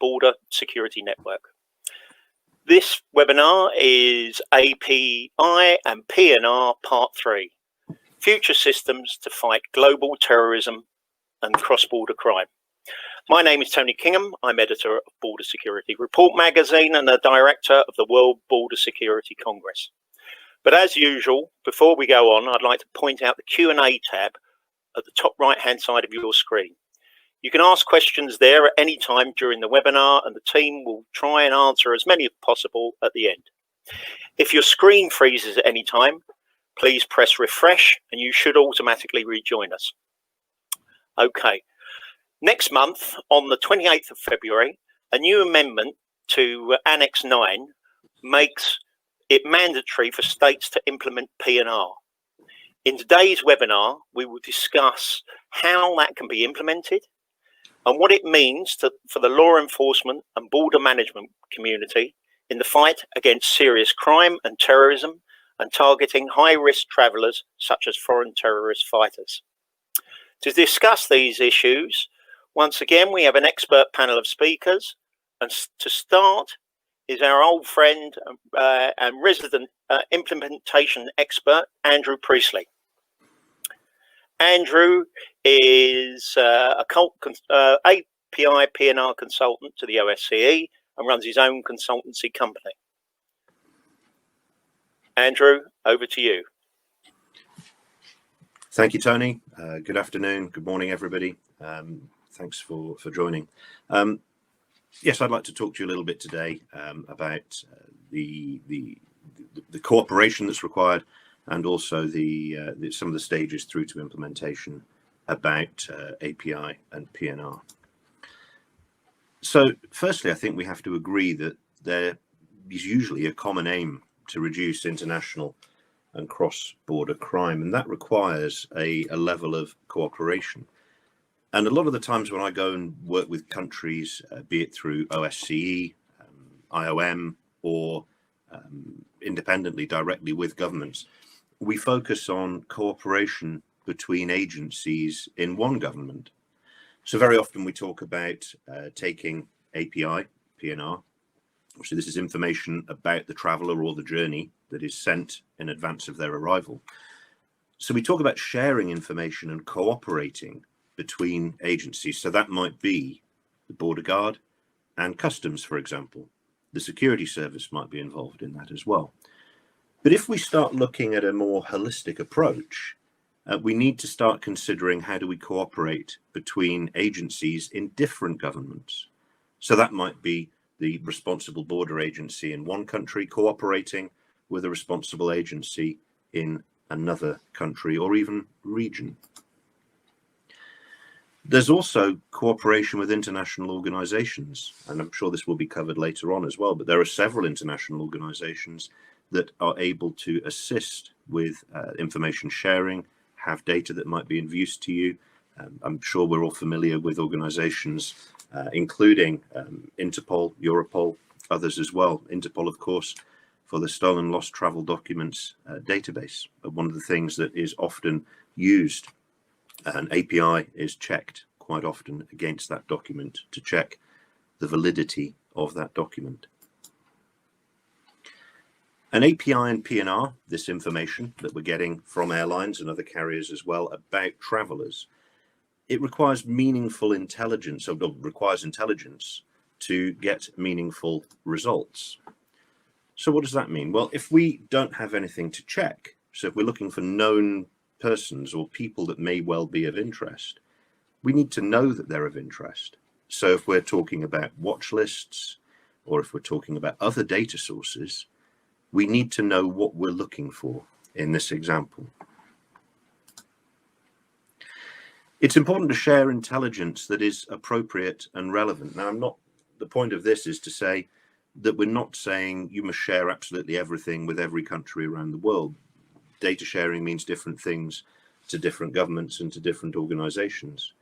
Border Security Network. This webinar is API and PNR Part 3, Future Systems to Fight Global Terrorism and Cross-Border Crime. My name is Tony Kingham. I'm editor of Border Security Report magazine and the director of the World Border Security Congress. But as usual, before we go on, I'd like to point out the Q&A tab at the top right-hand side of your screen. You can ask questions there at any time during the webinar, and the team will try and answer as many as possible at the end. If your screen freezes at any time, please press refresh and you should automatically rejoin us. Okay, next month on the 28th of February, a new amendment to Annex 9 makes it mandatory for states to implement PNR. In today's webinar, we will discuss how that can be implemented and what it means for the law enforcement and border management community in the fight against serious crime and terrorism and targeting high-risk travellers such as foreign terrorist fighters. To discuss these issues, once again, we have an expert panel of speakers, and to start is our old friend and resident implementation expert, Andrew Priestley. Andrew is API PNR consultant to the OSCE and runs his own consultancy company. Andrew, over to you. Thank you, Tony. Good afternoon, good morning, everybody. Thanks for joining. Yes, I'd like to talk to you a little bit today about the cooperation that's required, and also some of the stages through to implementation about API and PNR. So firstly, I think we have to agree that there is usually a common aim to reduce international and cross-border crime, and that requires a level of cooperation. And a lot of the times when I go and work with countries, be it through OSCE, IOM, or independently, directly with governments, we focus on cooperation between agencies in one government. So very often we talk about taking API, PNR. Obviously, this is information about the traveller or the journey that is sent in advance of their arrival. So we talk about sharing information and cooperating between agencies. So that might be the border guard and customs, for example. The security service might be involved in that as well. But if we start looking at a more holistic approach, we need to start considering how do we cooperate between agencies in different governments. So that might be the responsible border agency in one country cooperating with a responsible agency in another country or even region. There's also cooperation with international organizations, and I'm sure this will be covered later on as well, but there are several international organizations that are able to assist with information sharing, have data that might be of use to you. I'm sure we're all familiar with organizations, including Interpol, Europol, others as well. Interpol, of course, for the stolen lost travel documents database. One of the things that is often used, an API is checked quite often against that document to check the validity of that document. An API and PNR, this information that we're getting from airlines and other carriers as well about travelers, it requires meaningful intelligence, or requires intelligence to get meaningful results. So what does that mean? Well, if we don't have anything to check, so if we're looking for known persons or people that may well be of interest, we need to know that they're of interest. So if we're talking about watch lists, or if we're talking about other data sources, we need to know what we're looking for in this example. It's important to share intelligence that is appropriate and relevant. Now, the point of this is to say that we're not saying you must share absolutely everything with every country around the world. Data sharing means different things to different governments and to different organizations.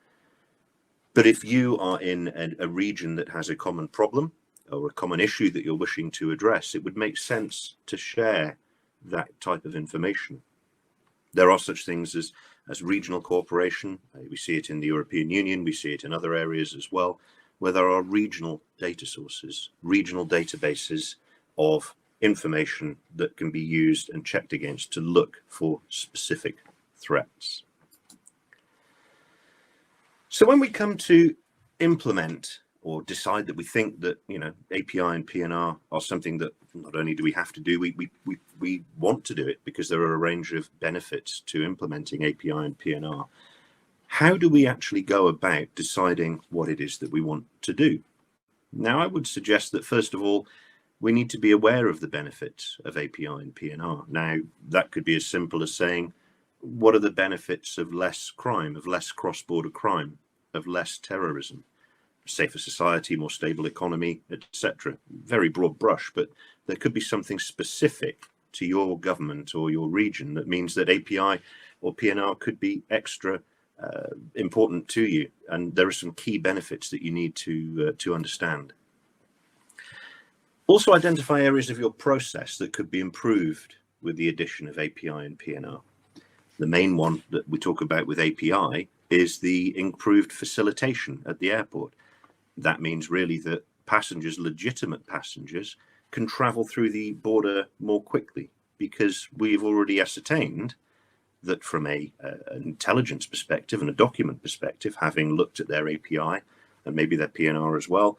But if you are in a region that has a common problem or a common issue that you're wishing to address, it would make sense to share that type of information. There are such things as regional cooperation. We see it in the European Union. We see it in other areas as well, where there are regional data sources, regional databases of information that can be used and checked against to look for specific threats. So when we come to implement or decide that we think that, you know, API and PNR are something that not only do we have to do, we want to do it because there are a range of benefits to implementing API and PNR. How do we actually go about deciding what it is that we want to do? Now, I would suggest that first of all, we need to be aware of the benefits of API and PNR. Now, that could be as simple as saying, what are the benefits of less crime, of less cross-border crime, of less terrorism, safer society, more stable economy, etc. Very broad brush, but there could be something specific to your government or your region that means that API or PNR could be extra important to you, and there are some key benefits that you need to understand. Also identify areas of your process that could be improved with the addition of API and PNR. The main one that we talk about with API is the improved facilitation at the airport. That means really that passengers, legitimate passengers, can travel through the border more quickly because we've already ascertained that from an intelligence perspective and a document perspective, having looked at their API and maybe their PNR as well,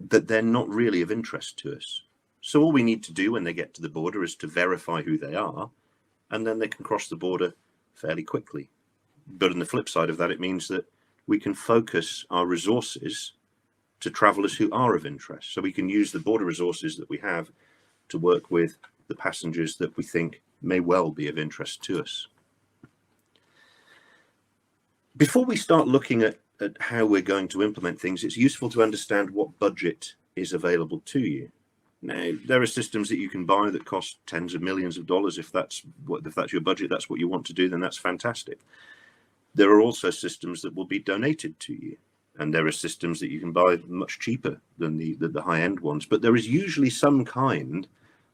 that they're not really of interest to us. So all we need to do when they get to the border is to verify who they are, and then they can cross the border fairly quickly. But on the flip side of that, it means that we can focus our resources to travelers who are of interest. So we can use the border resources that we have to work with the passengers that we think may well be of interest to us. Before we start looking at how we're going to implement things, it's useful to understand what budget is available to you. Now, there are systems that you can buy that cost tens of millions of dollars. If that's your budget, that's what you want to do, then that's fantastic. There are also systems that will be donated to you, and there are systems that you can buy much cheaper than the high-end ones. But there is usually some kind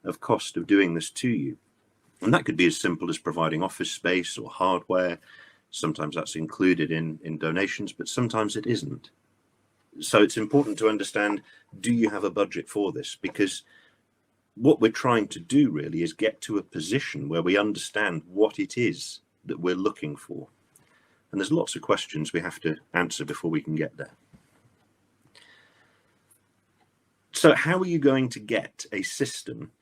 of cost of doing this to you, and that could be as simple as providing office space or hardware. Sometimes that's included in donations, but sometimes it isn't. So it's important to understand, do you have a budget for this? Because what we're trying to do really is get to a position where we understand what it is that we're looking for. And there's lots of questions we have to answer before we can get there. So how are you going to get a system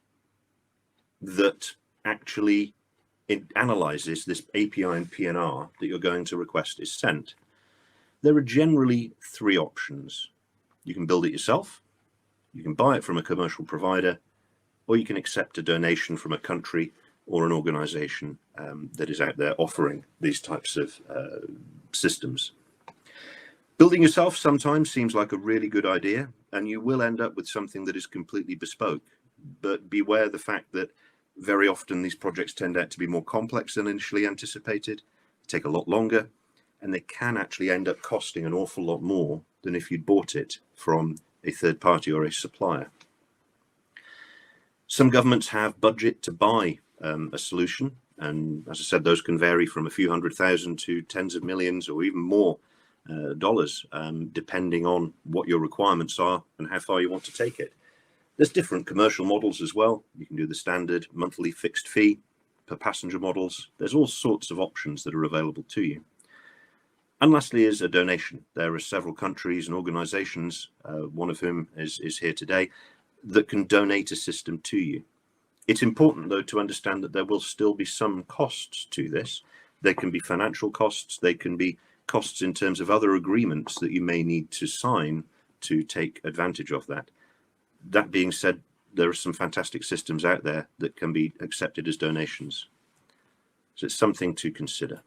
that actually it analyzes this API and PNR that you're going to request is sent? There are generally three options. You can build it yourself, you can buy it from a commercial provider, or you can accept a donation from a country or an organization that is out there offering these types of systems. Building yourself sometimes seems like a really good idea, and you will end up with something that is completely bespoke. But beware the fact that very often these projects tend out to be more complex than initially anticipated, take a lot longer, and they can actually end up costing an awful lot more than if you'd bought it from a third party or a supplier. Some governments have budget to buy a solution, and as I said, those can vary from a few $100,000 to tens of millions or even more dollars, depending on what your requirements are and how far you want to take it. There's different commercial models as well. You can do the standard monthly fixed fee per passenger models. There's all sorts of options that are available to you. And lastly is a donation. There are several countries and organizations, one of whom is here today, that can donate a system to you. It's important, though, to understand that there will still be some costs to this. There can be financial costs. They can be costs in terms of other agreements that you may need to sign to take advantage of that. That being said, there are some fantastic systems out there that can be accepted as donations. So it's something to consider.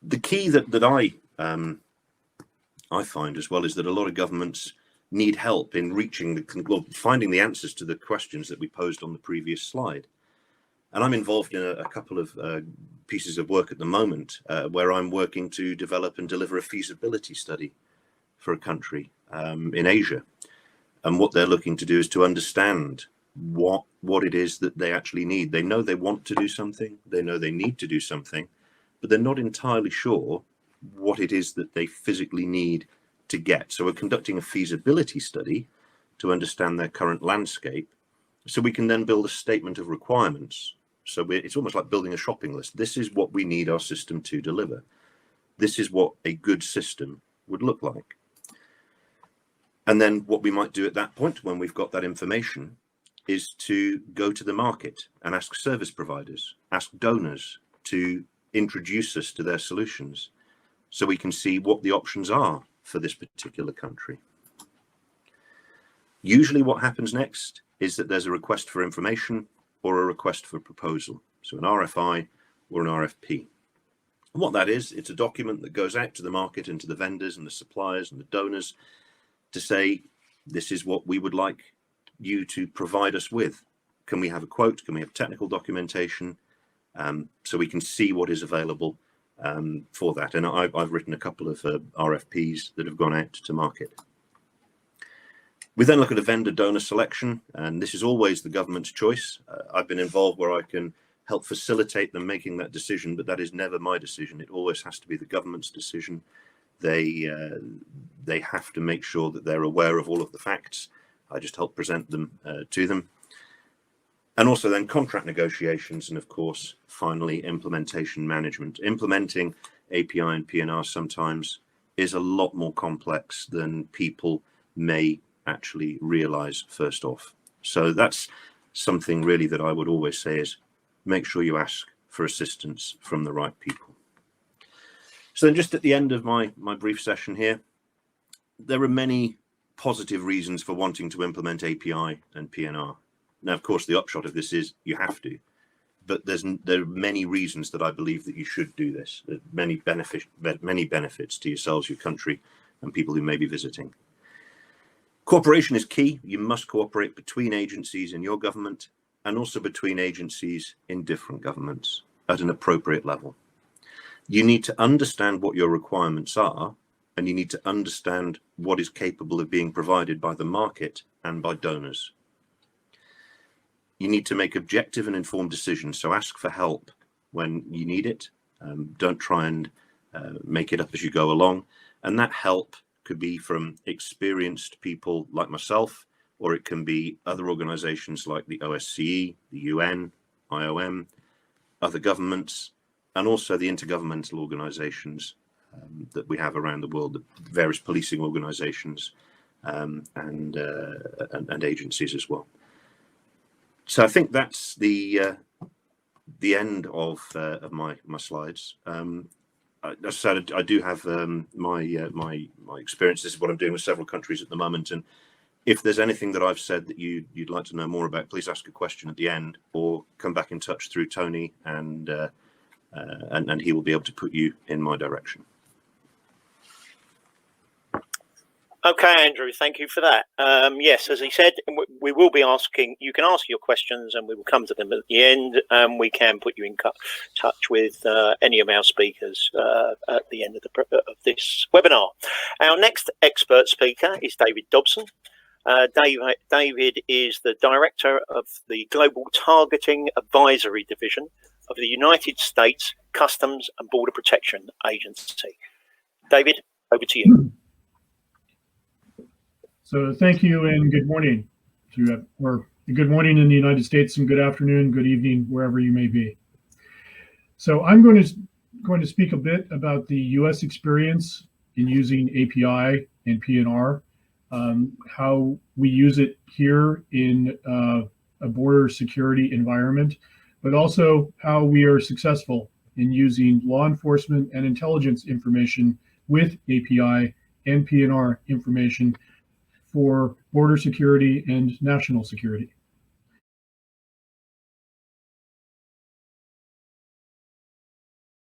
The key that I find as well is that a lot of governments need help in finding the answers to the questions that we posed on the previous slide. And I'm involved in a couple of pieces of work at the moment where I'm working to develop and deliver a feasibility study for a country in Asia. And what they're looking to do is to understand what it is that they actually need. They know they want to do something, they know they need to do something, but they're not entirely sure what it is that they physically need to get. So we're conducting a feasibility study to understand their current landscape, so we can then build a statement of requirements. So it's almost like building a shopping list. This is what we need our system to deliver. This is what a good system would look like. And then what we might do at that point, when we've got that information, is to go to the market and ask service providers, ask donors to introduce us to their solutions, so we can see what the options are for this particular country. Usually what happens next is that there's a request for information or a request for proposal. So an RFI or an RFP. And what that is, it's a document that goes out to the market and to the vendors and the suppliers and the donors to say, this is what we would like you to provide us with. Can we have a quote? Can we have technical documentation? So we can see what is available for that. And I've written a couple of RFPs that have gone out to market. We then look at a vendor donor selection, and this is always the government's choice. I've been involved where I can help facilitate them making that decision, but that is never my decision. It always has to be the government's decision. They have to make sure that they're aware of all of the facts. I just help present them to them. And also then contract negotiations, and of course, finally, implementation management. Implementing API and PNR sometimes is a lot more complex than people may actually realize first off. So that's something really that I would always say is make sure you ask for assistance from the right people. So then just at the end of my brief session here, there are many positive reasons for wanting to implement API and PNR. Now, of course, the upshot of this is you have to, but there are many reasons that I believe that you should do this. Many benefits to yourselves, your country, and people who may be visiting. Cooperation is key. You must cooperate between agencies in your government and also between agencies in different governments at an appropriate level. You need to understand what your requirements are, and you need to understand what is capable of being provided by the market and by donors. You need to make objective and informed decisions, so ask for help when you need it. Don't try and make it up as you go along. And that help could be from experienced people like myself, or it can be other organizations like the OSCE, the UN, IOM, other governments, and also the intergovernmental organizations that we have around the world, the various policing organizations and agencies as well. So I think that's the end of my slides. As I said, I do have my experience. This is what I'm doing with several countries at the moment, and if there's anything that I've said that you'd like to know more about, please ask a question at the end, or come back in touch through Tony, and he will be able to put you in my direction. Okay, Andrew, thank you for that. Yes, as he said, we will be asking, you can ask your questions and we will come to them at the end, and we can put you in touch with any of our speakers at the end of this webinar. Our next expert speaker is David Dobson. David is the Director of the Global Targeting Advisory Division of the United States Customs and Border Protection Agency. David, over to you. So thank you and good morning or good morning in the United States and good afternoon, good evening, wherever you may be. So I'm going to speak a bit about the U.S. experience in using API and PNR, how we use it here in a border security environment, but also how we are successful in using law enforcement and intelligence information with API and PNR information for border security and national security.